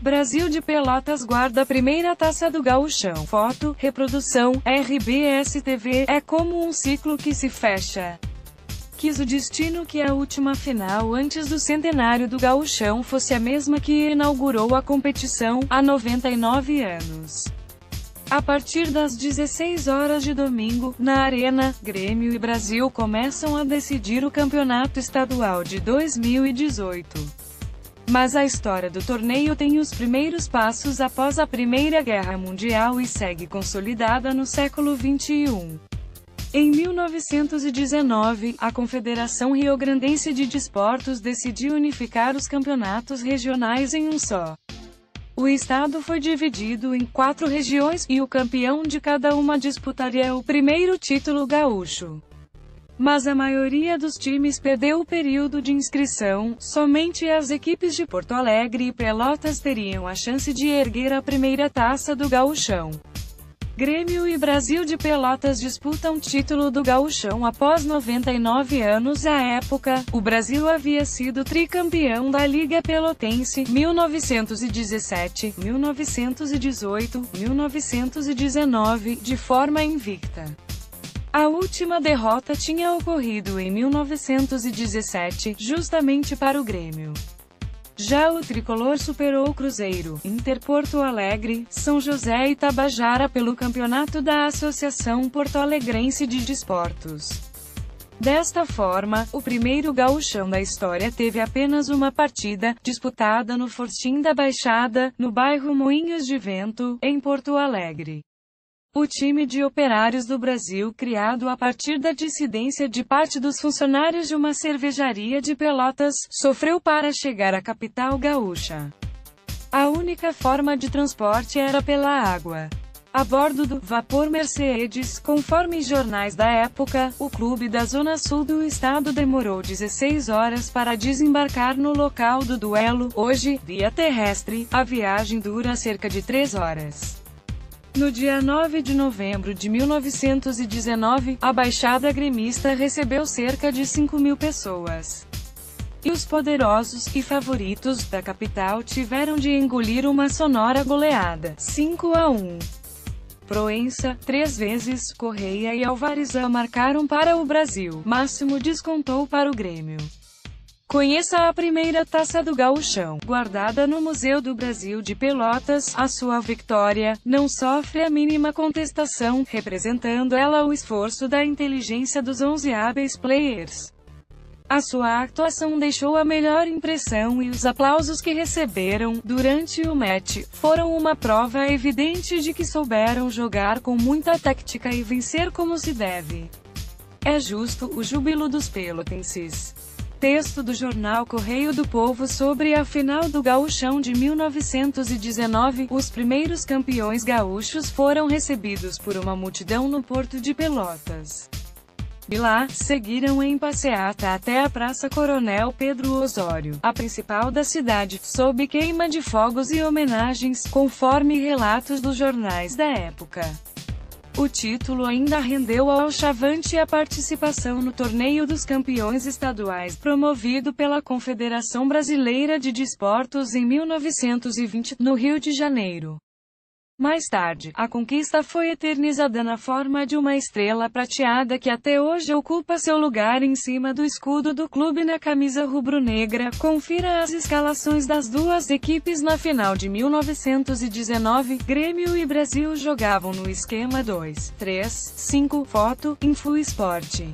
Brasil de Pelotas guarda a primeira taça do Gauchão. Foto, reprodução, RBS-TV. É como um ciclo que se fecha. Quis o destino que a última final antes do centenário do Gauchão fosse a mesma que inaugurou a competição, há 99 anos. A partir das 16 horas de domingo, na Arena, Grêmio e Brasil começam a decidir o campeonato estadual de 2018. Mas a história do torneio tem os primeiros passos após a Primeira Guerra Mundial e segue consolidada no século XXI. Em 1919, a Confederação Riograndense de Desportos decidiu unificar os campeonatos regionais em um só. O estado foi dividido em 4 regiões, e o campeão de cada uma disputaria o primeiro título gaúcho. Mas a maioria dos times perdeu o período de inscrição, somente as equipes de Porto Alegre e Pelotas teriam a chance de erguer a primeira taça do Gauchão. Grêmio e Brasil de Pelotas disputam título do Gauchão após 99 anos. À época, o Brasil havia sido tricampeão da Liga Pelotense, 1917, 1918, 1919, de forma invicta. A última derrota tinha ocorrido em 1917, justamente para o Grêmio. Já o tricolor superou o Cruzeiro, Inter Porto Alegre, São José e Tabajara pelo campeonato da Associação Porto-Alegrense de Desportos. Desta forma, o primeiro gauchão da história teve apenas uma partida, disputada no Fortim da Baixada, no bairro Moinhos de Vento, em Porto Alegre. O time de operários do Brasil, criado a partir da dissidência de parte dos funcionários de uma cervejaria de Pelotas, sofreu para chegar à capital gaúcha. A única forma de transporte era pela água. A bordo do vapor Mercedes, conforme jornais da época, o clube da Zona Sul do estado demorou 16 horas para desembarcar no local do duelo. Hoje, via terrestre, a viagem dura cerca de 3 horas. No dia 9 de novembro de 1919, a Baixada Gremista recebeu cerca de 5.000 pessoas. E os poderosos e favoritos da capital tiveram de engolir uma sonora goleada, 5-1. Proença, 3 vezes, Correia e Álvares marcaram para o Brasil. Máximo descontou para o Grêmio. Conheça a primeira taça do Gauchão, guardada no Museu do Brasil de Pelotas. A sua vitória não sofre a mínima contestação, representando ela o esforço da inteligência dos 11 hábeis players. A sua atuação deixou a melhor impressão e os aplausos que receberam durante o match foram uma prova evidente de que souberam jogar com muita tática e vencer como se deve. É justo o júbilo dos pelotenses. Texto do jornal Correio do Povo sobre a final do Gauchão de 1919. Os primeiros campeões gaúchos foram recebidos por uma multidão no Porto de Pelotas. De lá, seguiram em passeata até a Praça Coronel Pedro Osório, a principal da cidade, sob queima de fogos e homenagens, conforme relatos dos jornais da época. O título ainda rendeu ao Chavante a participação no Torneio dos Campeões Estaduais, promovido pela Confederação Brasileira de Desportos em 1920, no Rio de Janeiro. Mais tarde, a conquista foi eternizada na forma de uma estrela prateada que até hoje ocupa seu lugar em cima do escudo do clube na camisa rubro-negra. Confira as escalações das duas equipes na final de 1919. Grêmio e Brasil jogavam no esquema 2-3-5. Foto, InfoEsport.